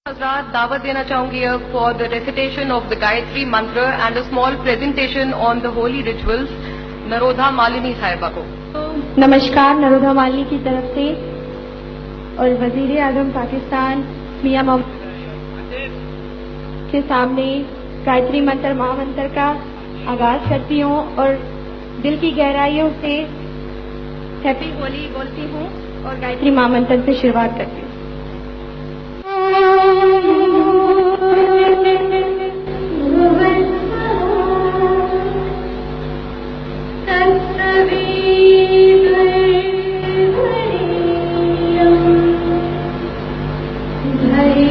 हजरात दावत देना चाहूंगी for the recitation of the Gayatri mantra and a small presentation on the holy rituals Narodha Malini Sahiba को। नमस्कार, नरोधा मालिनी की तरफ से और वजीर आजम पाकिस्तान मियां मोहम्मद के सामने गायत्री मंत्र महामंत्र का आगाज करती हूँ और दिल की गहराइयों से हैप्पी होली बोलती हूँ और गायत्री महामंत्र से शुरुआत करती हूँ। हरि